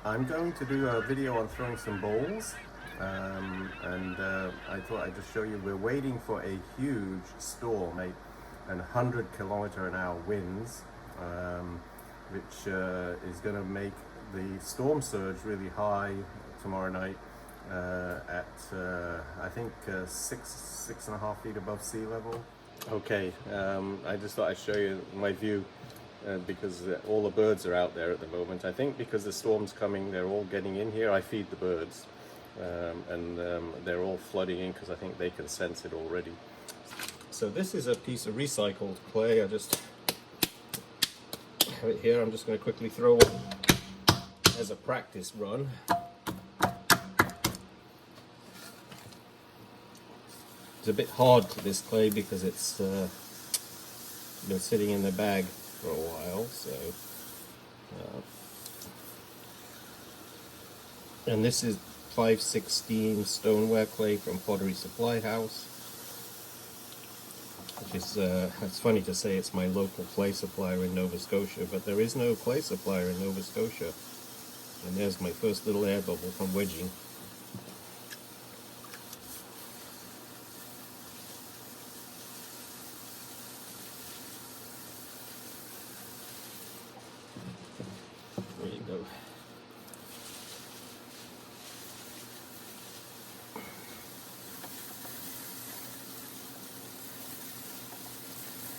I'm going to do a video on throwing some bowls, and I thought I'd just show you we're waiting for a huge storm, an 100-kilometer-an-hour winds, which is going to make the storm surge really high tomorrow night at I think 6.5 feet above sea level. Okay, I just thought I'd show you my view. Because all the birds are out there at the moment. I think because the storm's coming, they're all getting in here. I feed the birds, and they're all flooding in because I think they can sense it already. So this is a piece of recycled clay. I just have it here. I'm just going to quickly throw it as a practice run. It's a bit hard, this clay, because it's been sitting in the bag for a while, so and this is 516 stoneware clay from Pottery Supply House, which is it's funny to say it's my local clay supplier in Nova Scotia, but there is no clay supplier in Nova Scotia. And there's my first little air bubble from wedging. There you go.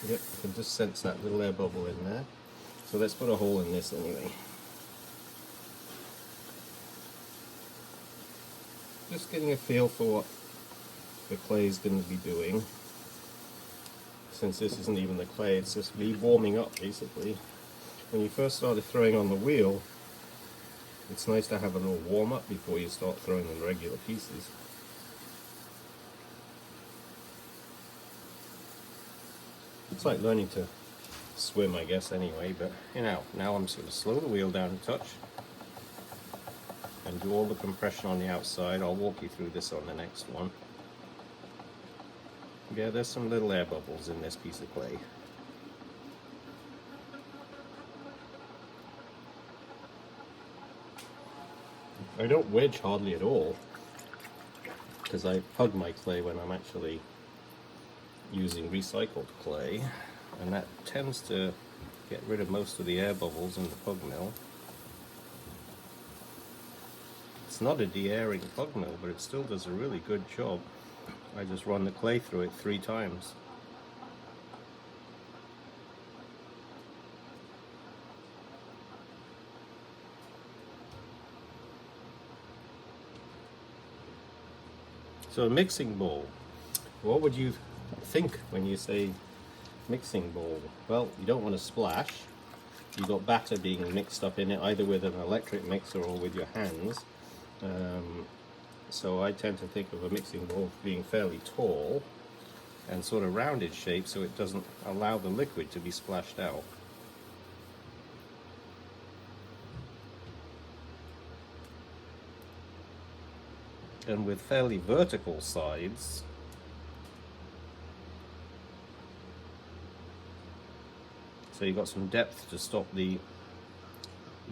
Yep, you can just sense that little air bubble in there. So let's put a hole in this anyway. Just getting a feel for what the clay is going to be doing. Since this isn't even the clay, it's just me warming up basically. When you first started throwing on the wheel, it's nice to have a little warm up before you start throwing in regular pieces. It's like learning to swim, I guess, anyway, but you know, now I'm just going to slow the wheel down a touch and do all the compression on the outside. I'll walk you through this on the next one. Yeah, there's some little air bubbles in this piece of clay. I don't wedge hardly at all, because I pug my clay when I'm actually using recycled clay, and that tends to get rid of most of the air bubbles in the pug mill. It's not a de-airing pug mill, but it still does a really good job. I just run the clay through it 3 times. So a mixing bowl, what would you think when you say mixing bowl? Well, you don't want to splash. You've got batter being mixed up in it, either with an electric mixer or with your hands. So I tend to think of a mixing bowl being fairly tall and sort of rounded shape, so it doesn't allow the liquid to be splashed out. And with fairly vertical sides, so you've got some depth to stop the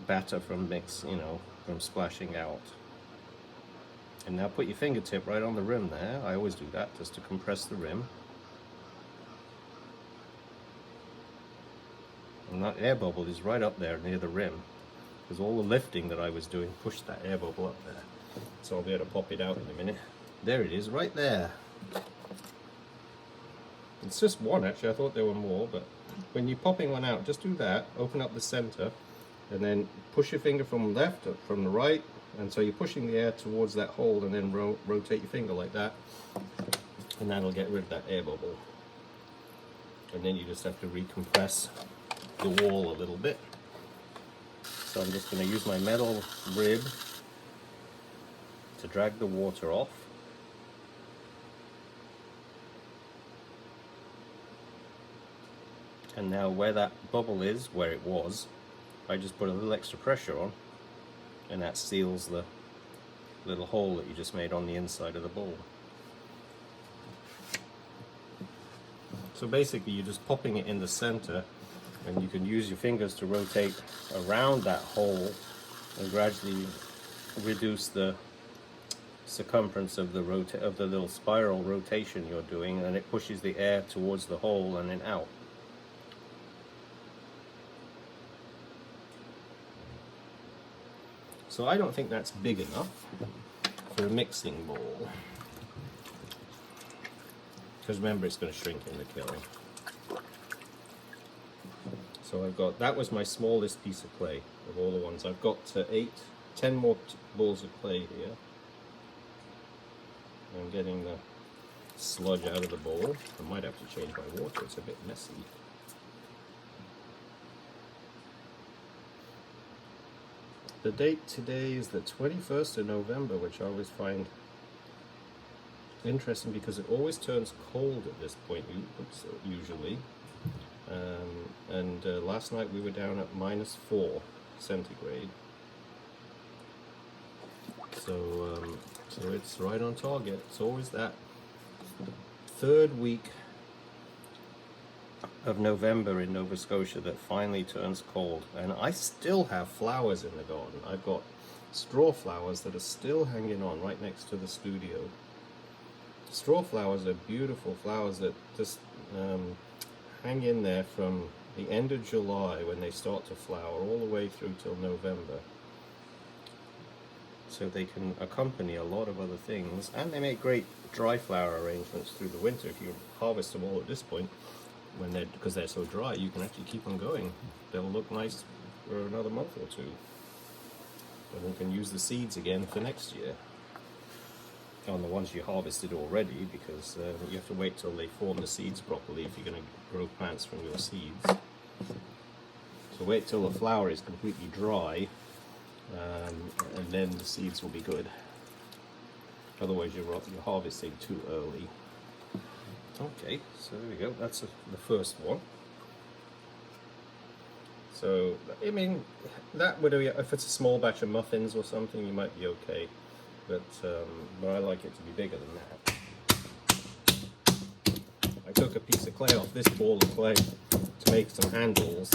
batter from from splashing out. And now put your fingertip right on the rim there. I always do that just to compress the rim. And that air bubble is right up there near the rim, because all the lifting that I was doing pushed that air bubble up there. So I'll be able to pop it out in a minute. There it is, right there. It's just one actually, I thought there were more, but when you're popping one out, just do that, open up the center, and then push your finger from left or from the right, and so you're pushing the air towards that hole, and then rotate your finger like that, and that'll get rid of that air bubble. And then you just have to recompress the wall a little bit. So I'm just going to use my metal rib to drag the water off. And now where that bubble is, where it was, I just put a little extra pressure on, and that seals the little hole that you just made on the inside of the bowl. So basically you're just popping it in the center, and you can use your fingers to rotate around that hole and gradually reduce the circumference of the little spiral rotation you're doing, and it pushes the air towards the hole and then out. So I don't think that's big enough for a mixing bowl, because remember, it's going to shrink in the kiln. So I've got, that was my smallest piece of clay of all the ones. I've got 10 more balls of clay here. I'm getting the sludge out of the bowl. I might have to change my water, it's a bit messy. The date today is the 21st of November, which I always find interesting because it always turns cold at this point, usually. Last night we were down at -4 centigrade. So it's right on target. It's always that third week of November in Nova Scotia that finally turns cold. And I still have flowers in the garden. I've got straw flowers that are still hanging on right next to the studio. Straw flowers are beautiful flowers that just hang in there from the end of July when they start to flower all the way through till November. So they can accompany a lot of other things, and they make great dry flower arrangements through the winter. If you harvest them all at this point, because they're so dry, you can actually keep them going. They'll look nice for another month or two, and you can use the seeds again for next year on the ones you harvested already, because you have to wait till they form the seeds properly if you're going to grow plants from your seeds. So wait till the flower is completely dry, and then the seeds will be good. Otherwise you're harvesting too early. Okay, so there we go, that's the first one. So, I mean, that would be, if it's a small batch of muffins or something, you might be okay. But I like it to be bigger than that. I took a piece of clay off this ball of clay to make some handles.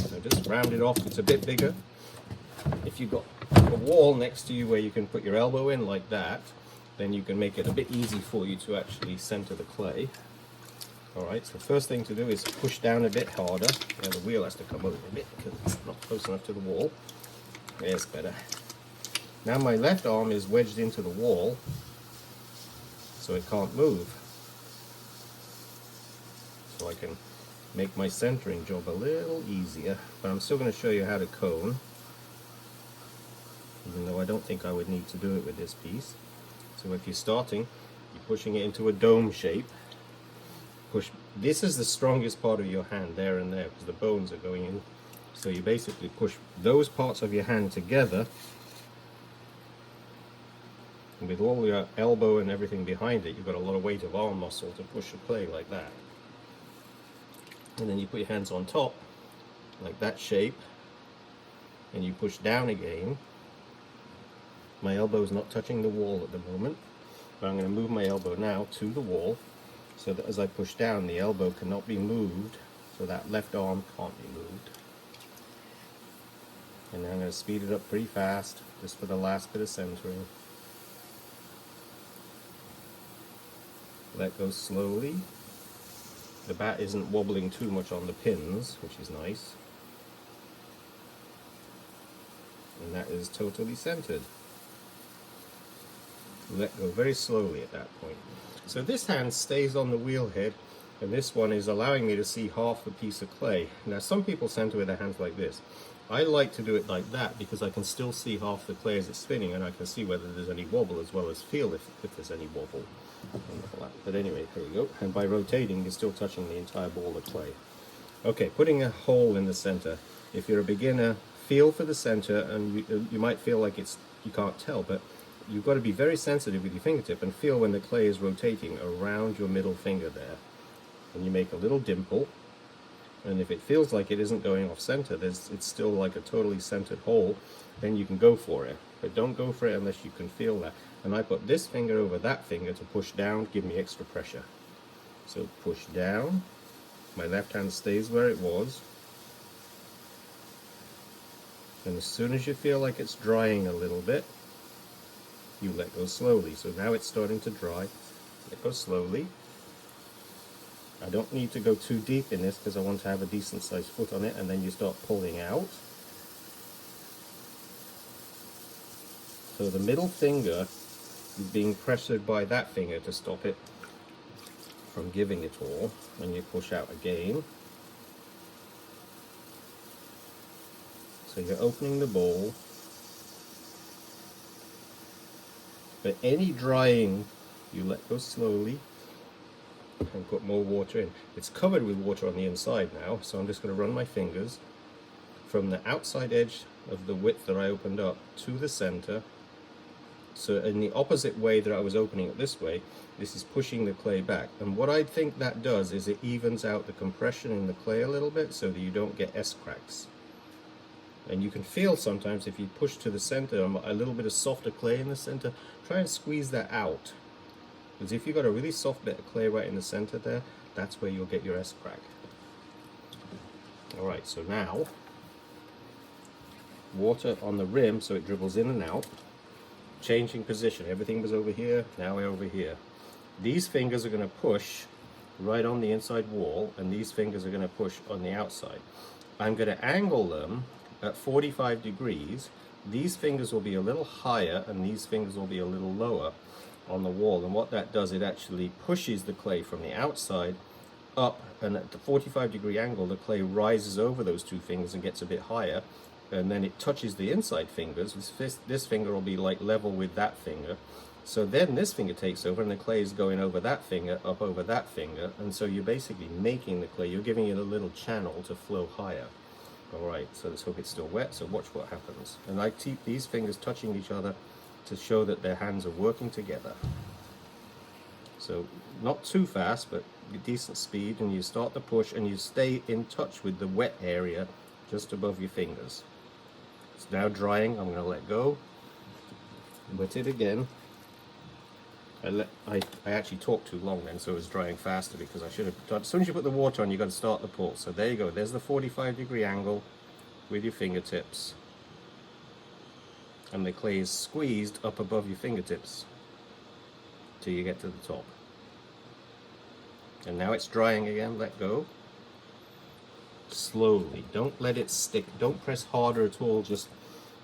So just round it off, it's a bit bigger. If you've got a wall next to you where you can put your elbow in like that, then you can make it a bit easy for you to actually center the clay. Alright, so the first thing to do is push down a bit harder. Now the wheel has to come over a bit because it's not close enough to the wall. There's better. Now my left arm is wedged into the wall, so it can't move. So I can make my centering job a little easier, but I'm still going to show you how to cone, even though I don't think I would need to do it with this piece. So if you're starting, you're pushing it into a dome shape. Push. This is the strongest part of your hand, there and there, because the bones are going in. So you basically push those parts of your hand together, and with all your elbow and everything behind it, you've got a lot of weight of arm muscle to push the clay like that. And then you put your hands on top, like that shape, and you push down again. My elbow is not touching the wall at the moment, but I'm going to move my elbow now to the wall, so that as I push down, the elbow cannot be moved, so that left arm can't be moved. And then I'm going to speed it up pretty fast, just for the last bit of centering. Let go slowly. The bat isn't wobbling too much on the pins, which is nice. And that is totally centered. Let go very slowly at that point. So this hand stays on the wheel head, and this one is allowing me to see half the piece of clay. Now some people center with their hands like this. I like to do it like that because I can still see half the clay as it's spinning, and I can see whether there's any wobble as well as feel if there's any wobble. But anyway, here we go. And by rotating, you're still touching the entire ball of clay. Okay, putting a hole in the center. If you're a beginner, feel for the center, and you might feel like you can't tell, but you've got to be very sensitive with your fingertip and feel when the clay is rotating around your middle finger there. And you make a little dimple. And if it feels like it isn't going off center, it's still like a totally centered hole, then you can go for it. But don't go for it unless you can feel that. And I put this finger over that finger to push down, give me extra pressure. So push down, my left hand stays where it was, And as soon as you feel like it's drying a little bit, you let go slowly. So now it's starting to dry. Let go slowly. I don't need to go too deep in this because I want to have a decent sized foot on it, and then you start pulling out. So the middle finger is being pressured by that finger to stop it from giving it all, and you push out again. So you're opening the bowl. But any drying, you let go slowly and put more water in. It's covered with water on the inside now, so I'm just going to run my fingers from the outside edge of the width that I opened up to the center. So in the opposite way that I was opening it this way, this is pushing the clay back. And what I think that does is it evens out the compression in the clay a little bit so that you don't get S-cracks. And you can feel sometimes if you push to the center, a little bit of softer clay in the center, try and squeeze that out. Because if you've got a really soft bit of clay right in the center there, that's where you'll get your S-crack. Alright, so now, water on the rim so it dribbles in and out. Changing position. Everything was over here, now we're over here. These fingers are going to push right on the inside wall, and these fingers are going to push on the outside. I'm going to angle them at 45 degrees. These fingers will be a little higher and these fingers will be a little lower on the wall, and what that does, it actually pushes the clay from the outside up, and at the 45-degree angle the clay rises over those two fingers and gets a bit higher, and then it touches the inside fingers. This finger will be like level with that finger, so then this finger takes over and the clay is going over that finger, up over that finger, and so you're basically making the clay, you're giving it a little channel to flow higher. Alright, so let's hope it's still wet, so watch what happens. And I keep these fingers touching each other to show that their hands are working together. So not too fast, but decent speed, and you start the push and you stay in touch with the wet area just above your fingers. It's now drying. I'm going to let go, wet it again. I actually talked too long then, so it was drying faster because I should have done. As soon as you put the water on, you've got to start the pull. So there you go. There's the 45-degree angle with your fingertips. And the clay is squeezed up above your fingertips till you get to the top. And now it's drying again. Let go. Slowly. Don't let it stick. Don't press harder at all. Just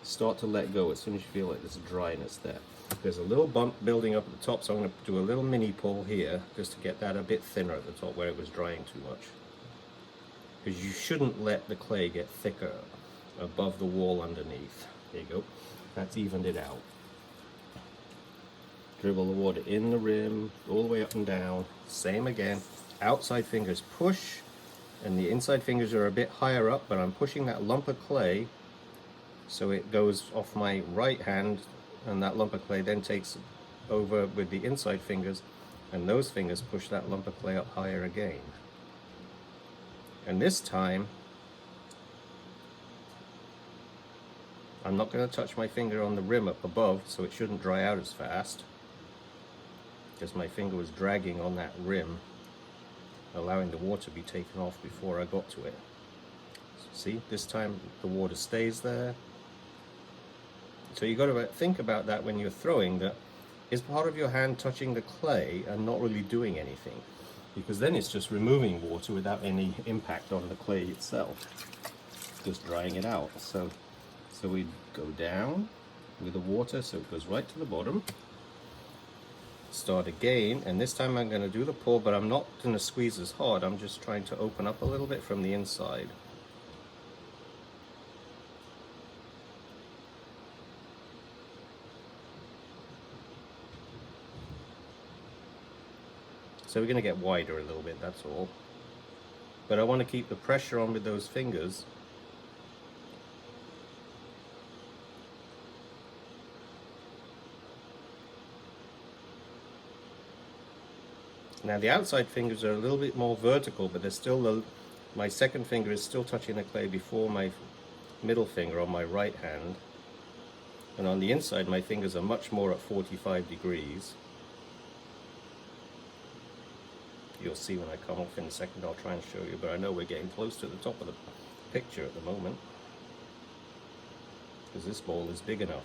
start to let go as soon as you feel like there's dryness there. There's a little bump building up at the top, so I'm going to do a little mini pull here just to get that a bit thinner at the top where it was drying too much. Because you shouldn't let the clay get thicker above the wall underneath. There you go. That's evened it out. Dribble the water in the rim, all the way up and down. Same again. Outside fingers push, and the inside fingers are a bit higher up, but I'm pushing that lump of clay so it goes off my right hand, and that lump of clay then takes over with the inside fingers, and those fingers push that lump of clay up higher again. And this time, I'm not going to touch my finger on the rim up above, so it shouldn't dry out as fast, because my finger was dragging on that rim, allowing the water to be taken off before I got to it. See, this time the water stays there. So you've got to think about that when you're throwing, that is part of your hand touching the clay and not really doing anything, because then it's just removing water without any impact on the clay itself, just drying it out. So we go down with the water so it goes right to the bottom. Start again, and this time I'm going to do the pull, but I'm not going to squeeze as hard. I'm just trying to open up a little bit from the inside. So we're going to get wider a little bit, that's all. But I want to keep the pressure on with those fingers. Now the outside fingers are a little bit more vertical, but they're still, my second finger is still touching the clay before my middle finger on my right hand. And on the inside my fingers are much more at 45 degrees. You'll see when I come off in a second. I'll try and show you, but I know we're getting close to the top of the picture at the moment. because this bowl is big enough.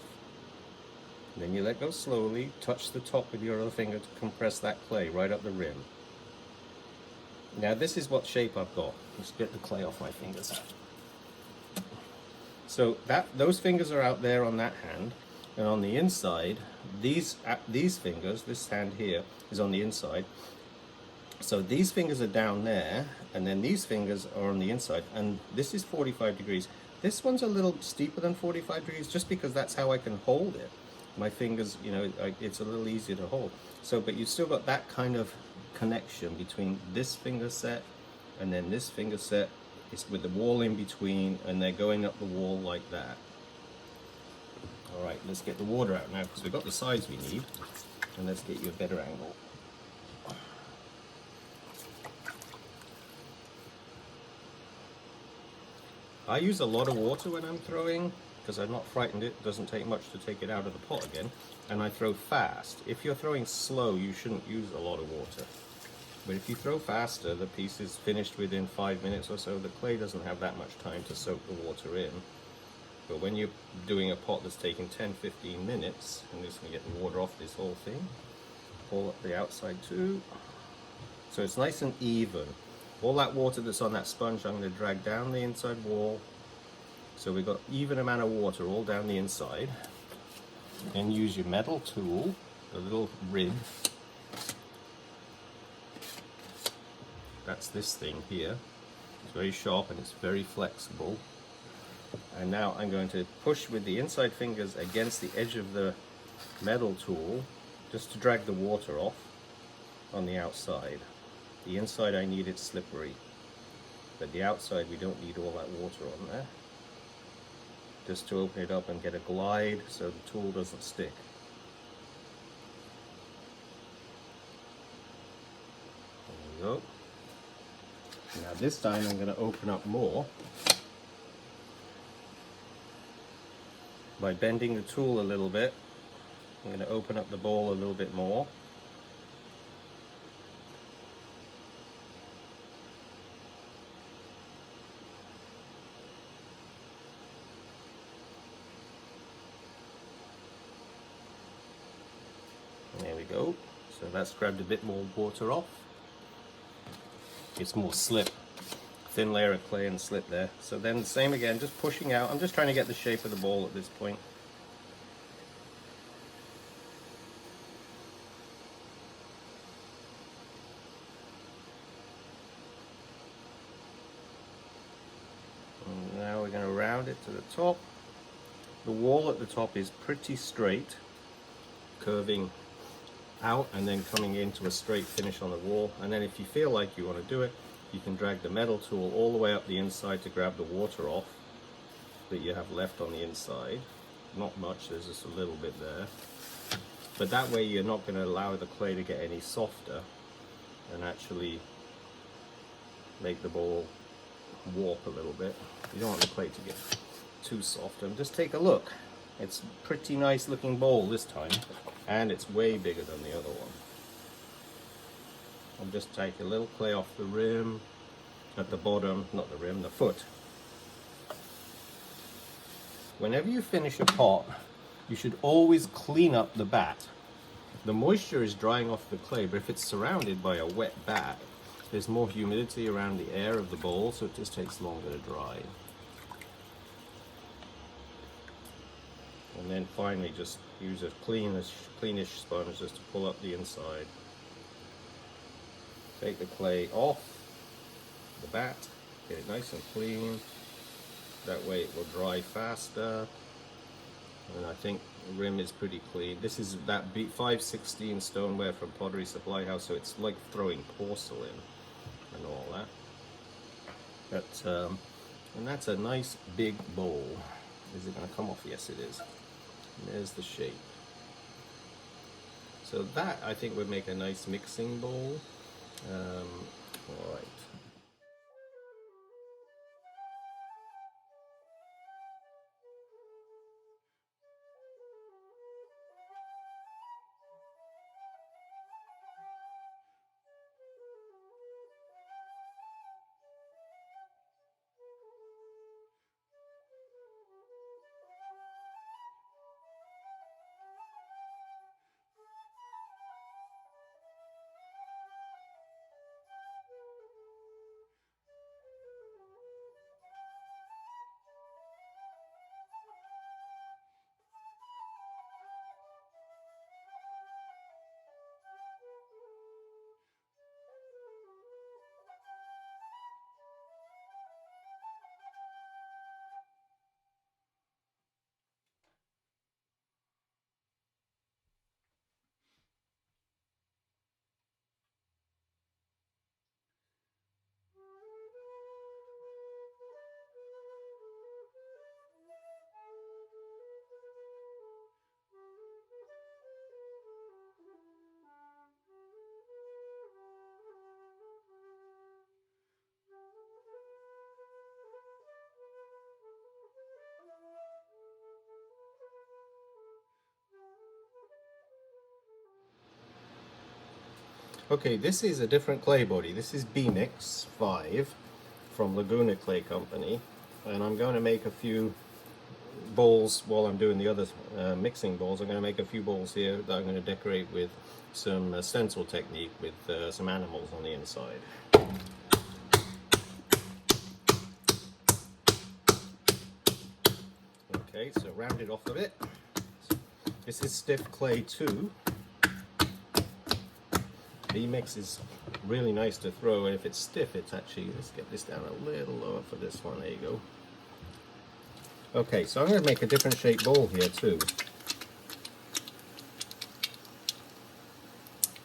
And then you let go slowly, touch the top with your other finger to compress that clay right up the rim. Now this is what shape I've got. Let's get the clay off my fingers. So those fingers are out there on that hand, and on the inside, these fingers, this hand here is on the inside. So these fingers are down there, and then these fingers are on the inside, and this is 45 degrees. This one's a little steeper than 45 degrees just because that's how I can hold it. My fingers, you know, it's a little easier to hold. So, but you've still got that kind of connection between this finger set and then this finger set. It's with the wall in between, and they're going up the wall like that. All right, let's get the water out now because we've got the size we need, and let's get you a better angle. I use a lot of water when I'm throwing because I'm not frightened it doesn't take much to take it out of the pot again, and I throw fast. If you're throwing slow, you shouldn't use a lot of water. But if you throw faster, the piece is finished within 5 minutes or so. The clay doesn't have that much time to soak the water in. But when you're doing a pot that's taking 10-15 minutes, I'm just going to get the water off this whole thing. Pull up the outside too. So it's nice and even. All that water that's on that sponge, I'm going to drag down the inside wall. So we've got even amount of water all down the inside. And use your metal tool, the little rib. That's this thing here. It's very sharp and it's very flexible. And now I'm going to push with the inside fingers against the edge of the metal tool just to drag the water off on the outside. The inside I need it slippery, but the outside we don't need all that water on there. Just to open it up and get a glide so the tool doesn't stick. There we go. Now this time I'm going to open up more by bending the tool a little bit. I'm going to open up the bowl a little bit more. There we go. So that's grabbed a bit more water off. It's more slip. Thin layer of clay and slip there. So then the same again, just pushing out. I'm just trying to get the shape of the bowl at this point. And now we're going to round it to the top. The wall at the top is pretty straight, curving out and then coming into a straight finish on the wall. And then if you feel like you want to do it, you can drag the metal tool all the way up the inside to grab the water off that you have left on the inside. Not much, there's just a little bit there. But that way you're not going to allow the clay to get any softer and actually make the bowl warp a little bit. You don't want the clay to get too soft. And just take a look. It's a pretty nice looking bowl this time, and it's way bigger than the other one. I'll just take a little clay off the rim at the bottom, not the rim, the foot. Whenever you finish a pot, you should always clean up the bat. The moisture is drying off the clay, but if it's surrounded by a wet bat, there's more humidity around the air of the bowl, so it just takes longer to dry. And then finally just use a cleanish sponge just to pull up the inside. Take the clay off the bat, get it nice and clean. That way it will dry faster. And I think the rim is pretty clean. This is that 516 stoneware from Pottery Supply House, so it's like throwing porcelain and all that. But, and that's a nice big bowl. Is it going to come off? Yes, it is. And there's the shape. So that, I think, would make a nice mixing bowl. All right. Okay, this is a different clay body. This is B-Mix 5 from Laguna Clay Company, and I'm going to make a few bowls while I'm doing the other mixing bowls. I'm going to make a few bowls here that I'm going to decorate with some stencil technique with some animals on the inside. Okay, so round it off a bit. This is stiff clay too. B-Mix is really nice to throw, and if it's stiff, it's actually, let's get this down a little lower for this one, there you go. Okay, so I'm going to make a different shaped bowl here too.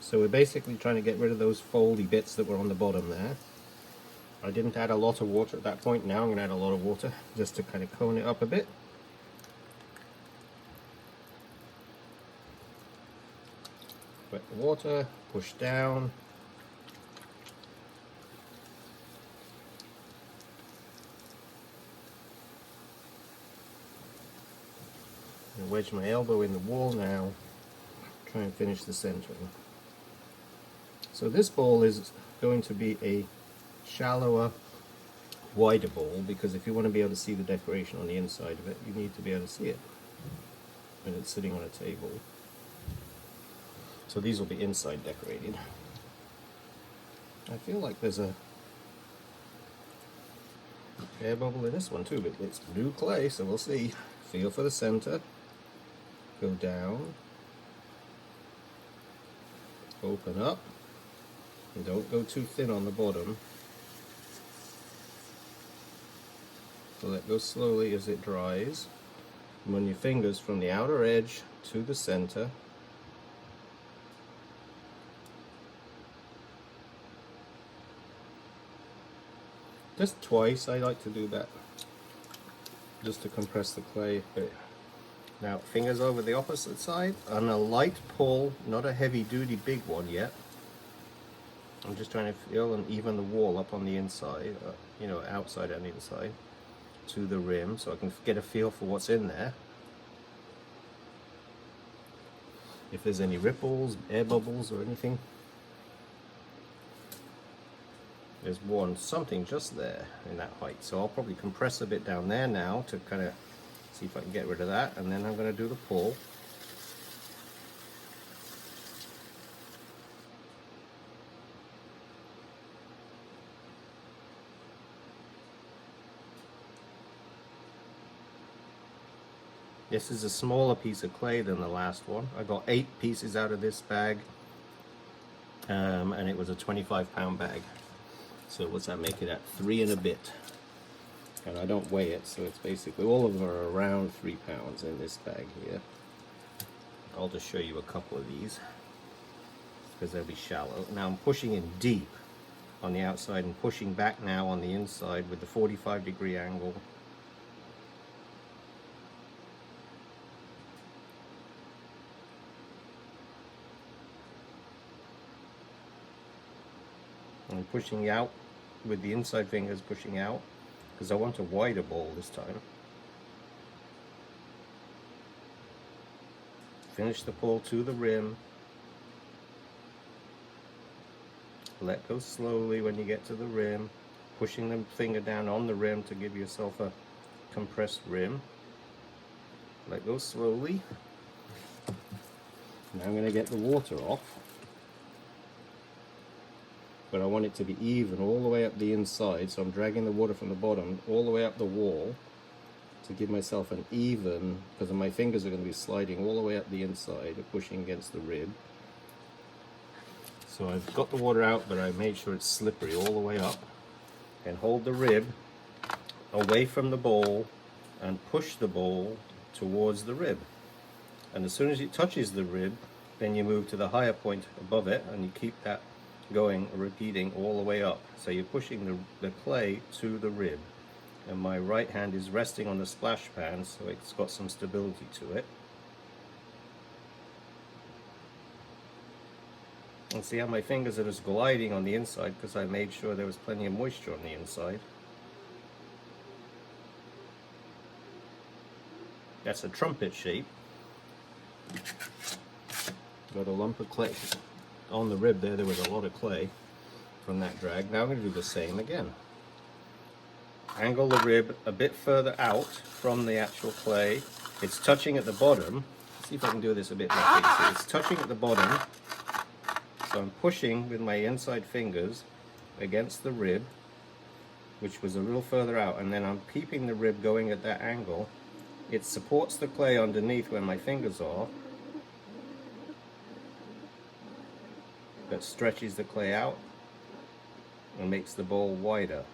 So we're basically trying to get rid of those foldy bits that were on the bottom there. I didn't add a lot of water at that point. Now I'm going to add a lot of water just to kind of cone it up a bit. Wet the water, push down. And wedge my elbow in the wall now. Try and finish the centering. So this bowl is going to be a shallower, wider bowl, because if you want to be able to see the decoration on the inside of it, you need to be able to see it when it's sitting on a table. So these will be inside decorated. I feel like there's a air bubble in this one too, but it's new clay, so we'll see. Feel for the center. Go down. Open up. And don't go too thin on the bottom. So let go slowly as it dries. Run your fingers from the outer edge to the center. Just twice, I like to do that, just to compress the clay a bit. Now, fingers over the opposite side, on a light pull, not a heavy-duty big one yet. I'm just trying to feel and even the wall up on the inside, you know, outside and inside, to the rim, so I can get a feel for what's in there. If there's any ripples, air bubbles, or anything. There's something just there in that height. So I'll probably compress a bit down there now to kind of see if I can get rid of that, and then I'm going to do the pull. This is a smaller piece of clay than the last one. I got 8 pieces out of this bag, and it was a 25-pound bag. So what's that make it at? 3 and a bit. And I don't weigh it, so it's basically, all of them are around 3 pounds in this bag here. I'll just show you a couple of these, because they'll be shallow. Now I'm pushing in deep on the outside and pushing back now on the inside with the 45-degree angle. I'm pushing out with the inside fingers, pushing out, because I want a wider bowl this time. Finish the pull to the rim. Let go slowly when you get to the rim, pushing the finger down on the rim to give yourself a compressed rim. Let go slowly. Now I'm going to get the water off. But I want it to be even all the way up the inside, so I'm dragging the water from the bottom all the way up the wall to give myself an even, because my fingers are going to be sliding all the way up the inside, pushing against the rib. So I've got the water out, but I made sure it's slippery all the way up, and hold the rib away from the bowl and push the bowl towards the rib. And as soon as it touches the rib, then you move to the higher point above it, and you keep that going, repeating all the way up. So you're pushing the clay to the rib, and my right hand is resting on the splash pan, so it's got some stability to it. And see how my fingers are just gliding on the inside, because I made sure there was plenty of moisture on the inside. That's a trumpet shape. Got a lump of clay on the rib there was a lot of clay from that drag. Now I'm going to do the same again. Angle the rib a bit further out from the actual clay. It's touching at the bottom. Let's see if I can do this a bit more quickly. It's touching at the bottom, so I'm pushing with my inside fingers against the rib, which was a little further out, and then I'm keeping the rib going at that angle. It supports the clay underneath where my fingers are, but stretches the clay out and makes the bowl wider.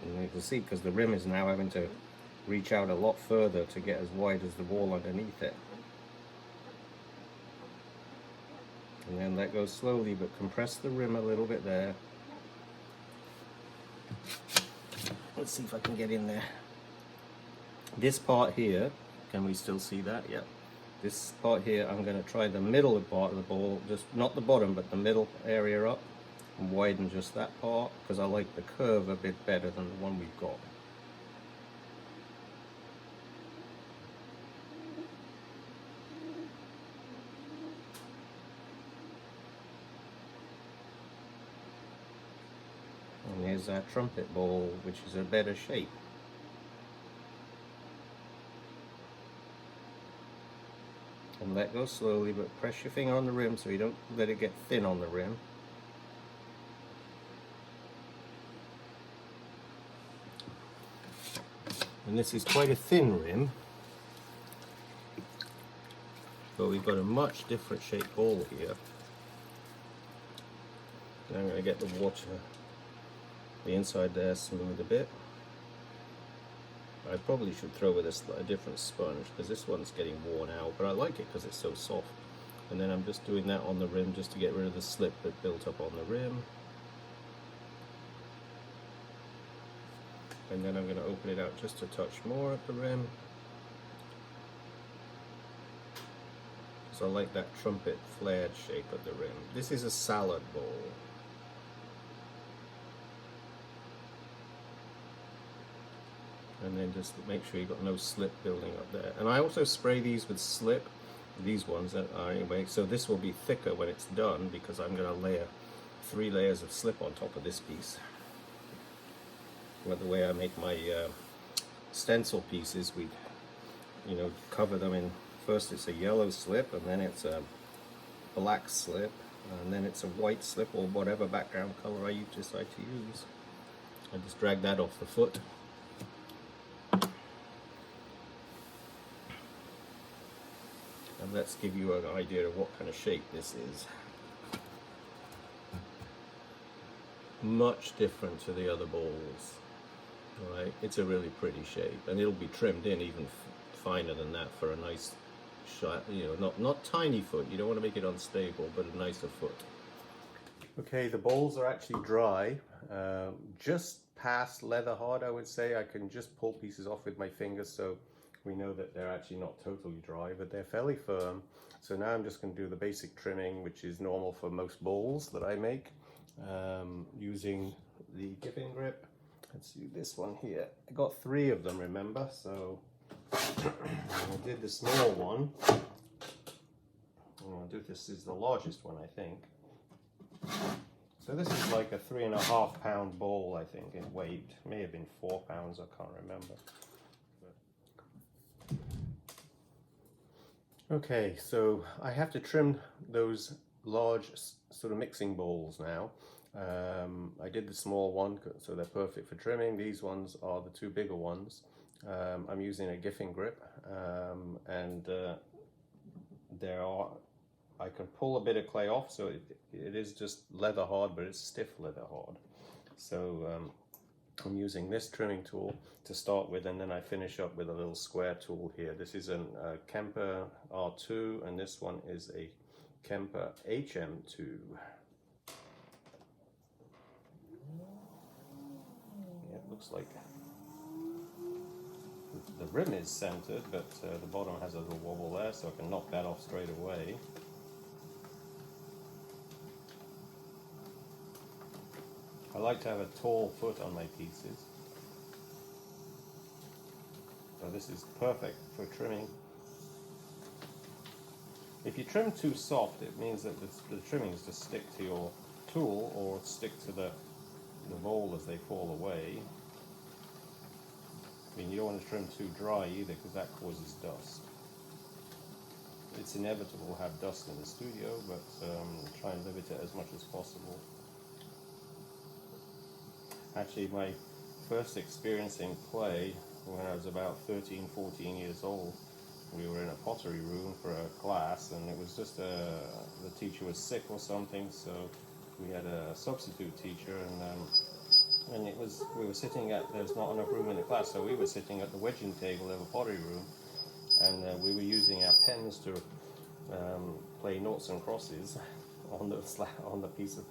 And you can see, because the rim is now having to reach out a lot further to get as wide as the wall underneath it. And then let go slowly, but compress the rim a little bit there. Let's see if I can get in there. This part here, can we still see that? Yep. This part here, I'm going to try the middle part of the bowl, just not the bottom, but the middle area up, and widen just that part, because I like the curve a bit better than the one we've got. And here's our trumpet bowl, which is a better shape. And let go slowly, but press your finger on the rim so you don't let it get thin on the rim. And this is quite a thin rim, but we've got a much different shaped bowl here. Now I'm going to get the water, the inside there, smooth a bit. I probably should throw with a different sponge, because this one's getting worn out, but I like it because it's so soft. And then I'm just doing that on the rim just to get rid of the slip that built up on the rim. And then I'm going to open it out just a touch more at the rim. So I like that trumpet flared shape at the rim. This is a salad bowl. And then just make sure you've got no slip building up there. And I also spray these with slip, these ones are anyway, so this will be thicker when it's done, because I'm going to layer 3 layers of slip on top of this piece. Well, the way I make my stencil pieces, we cover them in, first it's a yellow slip, and then it's a black slip, and then it's a white slip, or whatever background color I decide to use. I just drag that off the foot. And let's give you an idea of what kind of shape this is. Much different to the other bowls. Right, it's a really pretty shape, and it'll be trimmed in even finer than that for a nice, not tiny foot. You don't want to make it unstable, but a nicer foot. Okay, the bowls are actually dry, just past leather hard, I would say. I can just pull pieces off with my fingers, so we know that they're actually not totally dry, but they're fairly firm. So now I'm just going to do the basic trimming, which is normal for most bowls that I make, using the giving grip. Let's do this one here. I got 3 of them, remember? So I did the small one. I'll do this is the largest one, I think. So this is like a 3.5 pound bowl, I think, in weight. May have been 4 pounds, I can't remember. Okay, so I have to trim those large sort of mixing bowls now. I did the small one, so they're perfect for trimming. These ones are the 2 bigger ones. I'm using a Giffing grip, and I can pull a bit of clay off, so it is just leather hard, but it's stiff leather hard. So I'm using this trimming tool to start with, and then I finish up with a little square tool here. This is a Kemper R2, and this one is a Kemper HM2. Yeah, it looks like the rim is centered, but the bottom has a little wobble there, so I can knock that off straight away. I like to have a tall foot on my pieces. So this is perfect for trimming. If you trim too soft, it means that the trimmings just stick to your tool or stick to the bowl as they fall away. I mean, you don't want to trim too dry either, because that causes dust. It's inevitable to have dust in the studio, but try and limit it as much as possible. Actually, my first experience in clay, when I was about 13, 14 years old, we were in a pottery room for a class, and it was just the teacher was sick or something, so we had a substitute teacher, and we were sitting there's not enough room in the class, so we were sitting at the wedging table of a pottery room, and we were using our pens to play noughts and crosses on the piece of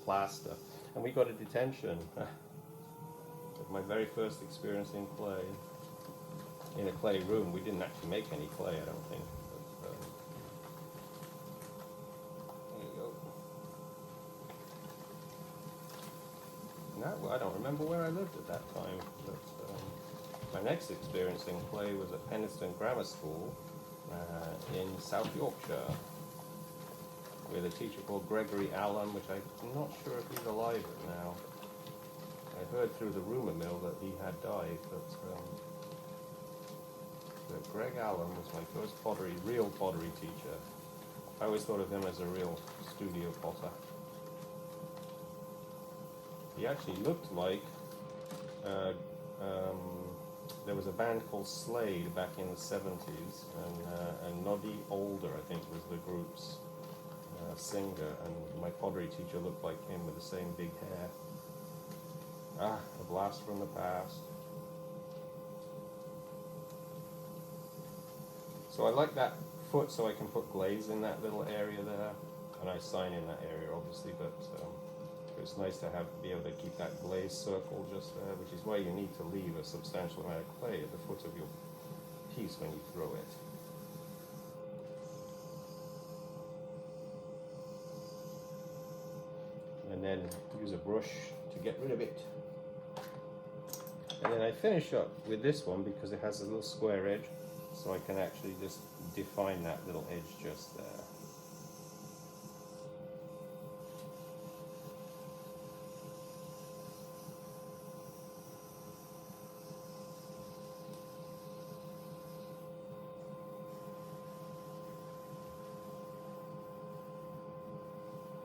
plaster, and we got a detention. My very first experience in clay, in a clay room. We didn't actually make any clay, I don't think. But, there you go. No, I don't remember where I lived at that time. But my next experience in clay was at Penistone Grammar School in South Yorkshire, with a teacher called Gregory Allen, which I'm not sure if he's alive now. I heard through the rumour mill that he had died, but Greg Allen was my first real pottery teacher. I always thought of him as a real studio potter. He actually looked like, there was a band called Slade back in the 70s, and Noddy Older, I think, was the group's singer, and my pottery teacher looked like him with the same big hair. Ah, a blast from the past. So I like that foot so I can put glaze in that little area there, and I sign in that area obviously, but it's nice to be able to keep that glaze circle just there, which is why you need to leave a substantial amount of clay at the foot of your piece when you throw it. And then use a brush to get rid of it. And then I finish up with this one because it has a little square edge, so I can actually just define that little edge just there.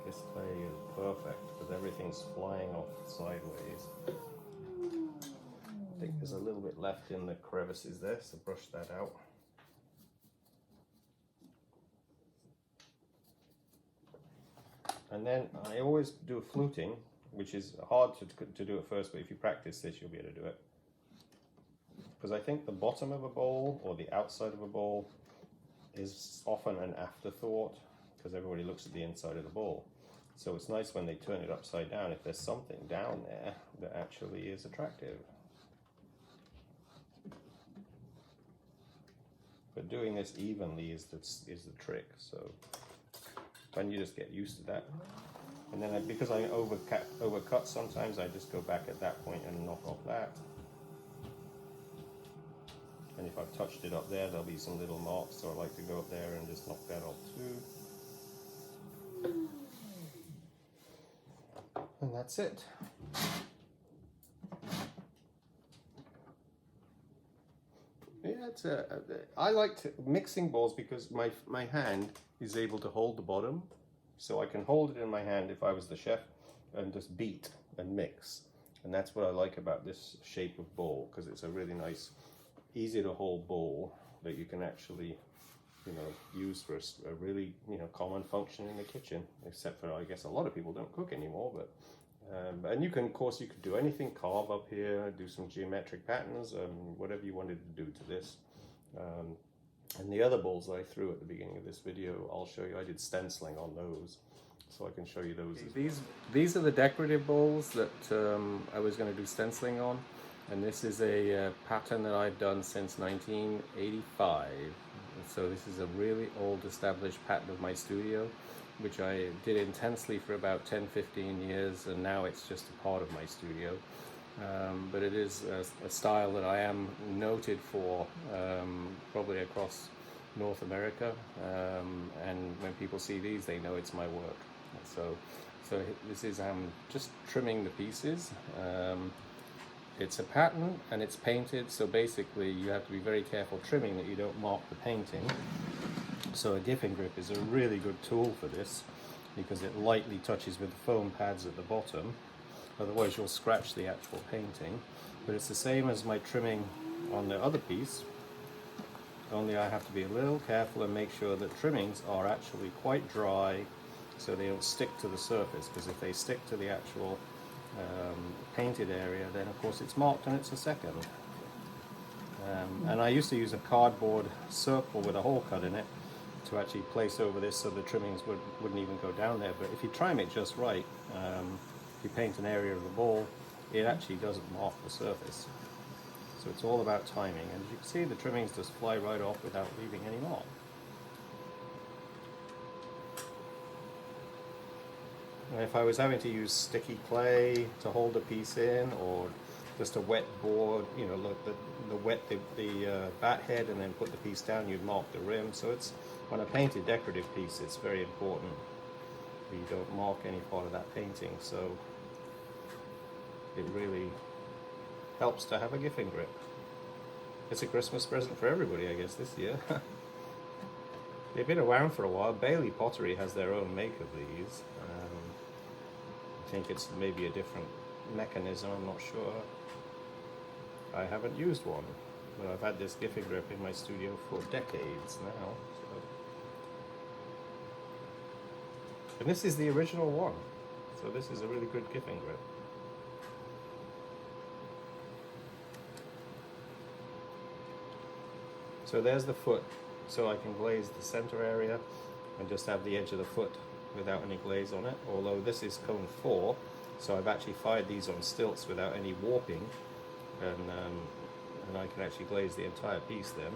This clay is perfect because everything's flying off sideways. I think there's a little bit left in the crevices there, so brush that out. And then I always do fluting, which is hard to do at first, but if you practice this, you'll be able to do it. Because I think the bottom of a bowl or the outside of a bowl is often an afterthought, because everybody looks at the inside of the bowl. So it's nice when they turn it upside down if there's something down there that actually is attractive. But doing this evenly is the trick. So when you just get used to that, and then because I overcut sometimes, I just go back at that point and knock off that. And if I've touched it up there, there'll be some little marks, so I like to go up there and just knock that off too. And that's it. Yeah, I like mixing bowls because my hand is able to hold the bottom, so I can hold it in my hand if I was the chef and just beat and mix. And that's what I like about this shape of bowl, because it's a really nice, easy to hold bowl that you can actually, use for a really, common function in the kitchen. Except for, I guess, a lot of people don't cook anymore, but and you can, of course, you could do anything, carve up here, do some geometric patterns, whatever you wanted to do to this. And the other bowls that I threw at the beginning of this video, I'll show you. I did stenciling on those, so I can show you those. These are the decorative bowls that I was going to do stenciling on, and this is a pattern that I've done since 1985. So this is a really old established pattern of my studio, which I did intensely for about 10-15 years, and now it's just a part of my studio. But it is a style that I am noted for, probably across North America, and when people see these, they know it's my work. So, this is just trimming the pieces. It's a pattern and it's painted, so basically you have to be very careful trimming that you don't mark the painting. So a gifting grip is a really good tool for this because it lightly touches with the foam pads at the bottom. Otherwise you'll scratch the actual painting. But it's the same as my trimming on the other piece, only I have to be a little careful and make sure that trimmings are actually quite dry so they don't stick to the surface, because if they stick to the actual painted area, then of course it's marked and it's a second. And I used to use a cardboard circle with a hole cut in it to actually place over this so the trimmings wouldn't even go down there. But if you trim it just right, if you paint an area of the bowl, it actually doesn't mark the surface. So it's all about timing, and as you can see, the trimmings just fly right off without leaving any mark. And if I was having to use sticky clay to hold a piece in, or just a wet board, you know, look, wet the bat head and then put the piece down, you'd mark the rim. So it's, when I paint a decorative piece, it's very important that you don't mark any part of that painting. So it really helps to have a gifting grip. It's a Christmas present for everybody, I guess, this year. They've been around for a while. Bailey Pottery has their own make of these. I think it's maybe a different mechanism, I'm not sure. I haven't used one, but I've had this gifting grip in my studio for decades now. So. And this is the original one, so this is a really good gifting grip. So there's the foot, so I can glaze the center area and just have the edge of the foot without any glaze on it, although this is cone 4, so I've actually fired these on stilts without any warping, and I can actually glaze the entire piece then.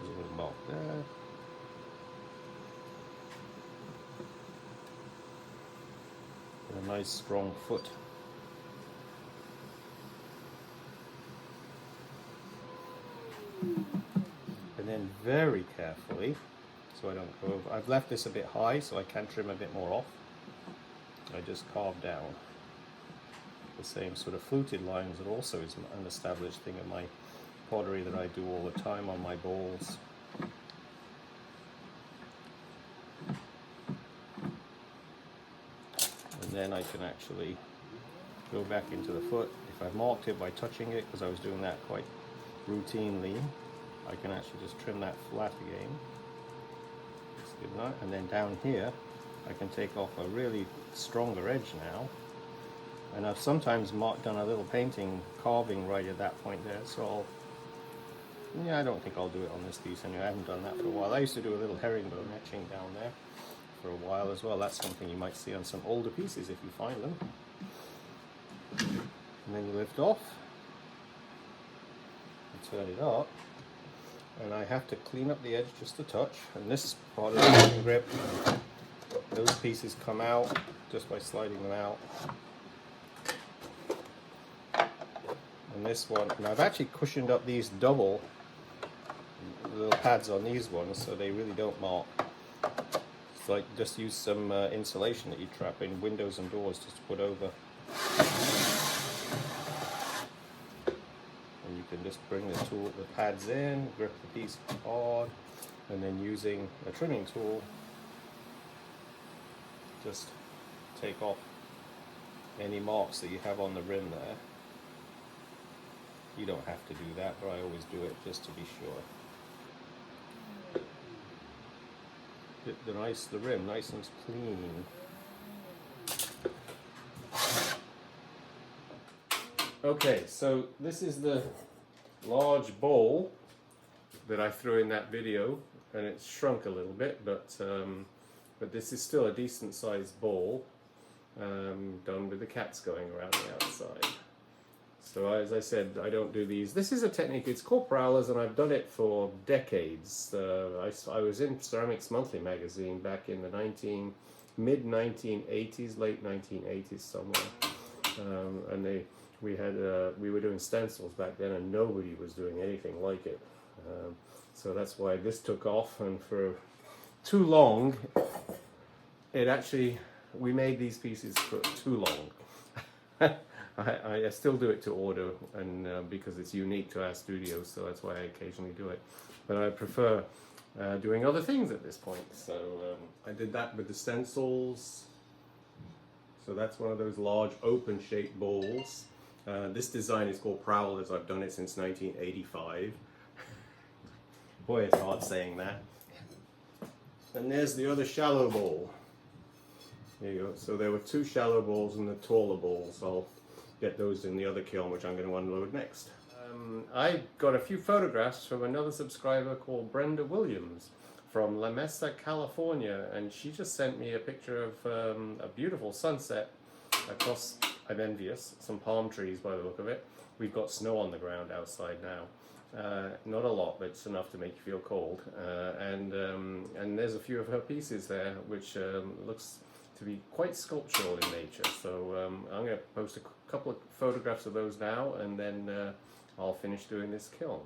There's a little mark there. And a nice strong foot. And then very carefully, so I don't go over, I've left this a bit high so I can trim a bit more off. I just carve down the same sort of fluted lines that also is an established thing in my pottery that I do all the time on my bowls. And then I can actually go back into the foot. If I've marked it by touching it, because I was doing that quite routinely, I can actually just trim that flat again. That's good enough. And then down here, I can take off a really stronger edge now. And I've sometimes done a little painting, carving right at that point there. So yeah, I don't think I'll do it on this piece anyway. I haven't done that for a while. I used to do a little herringbone etching down there for a while as well. That's something you might see on some older pieces if you find them. And then you lift off and turn it up. And I have to clean up the edge just a touch. And this part of the gifting grip, those pieces come out just by sliding them out. And this one, and I've actually cushioned up these double little pads on these ones so they really don't mark. It's like just use some insulation that you trap in windows and doors just to put over. And you can just bring the pads in, grip the piece hard, and then using a trimming tool, just take off any marks that you have on the rim there. You don't have to do that, but I always do it just to be sure. Get the rim nice and clean. Okay, so this is the large bowl that I threw in that video, and it's shrunk a little bit, but this is still a decent sized bowl, done with the cats going around the outside. So as I said, I don't do these. This is a technique, it's called Prowlers, and I've done it for decades. I was in Ceramics Monthly magazine back in the mid-1980s, late 1980s somewhere. And we were doing stencils back then, and nobody was doing anything like it. So that's why this took off, and for too long, we made these pieces for too long. I still do it to order, and because it's unique to our studio, so that's why I occasionally do it. But I prefer doing other things at this point. So I did that with the stencils. So that's one of those large open shaped bowls. This design is called Prowlers. I've done it since 1985. Boy, it's hard saying that. And there's the other shallow bowl. There you go. So there were two shallow bowls and the taller bowls. I'll get those in the other kiln, which I'm going to unload next. I got a few photographs from another subscriber called Brenda Williams from La Mesa, California, and she just sent me a picture of a beautiful sunset across, I'm envious, some palm trees by the look of it. We've got snow on the ground outside now. Not a lot, but it's enough to make you feel cold. And there's a few of her pieces there, which looks to be quite sculptural in nature. So I'm going to post a couple of photographs of those now, and then I'll finish doing this kiln.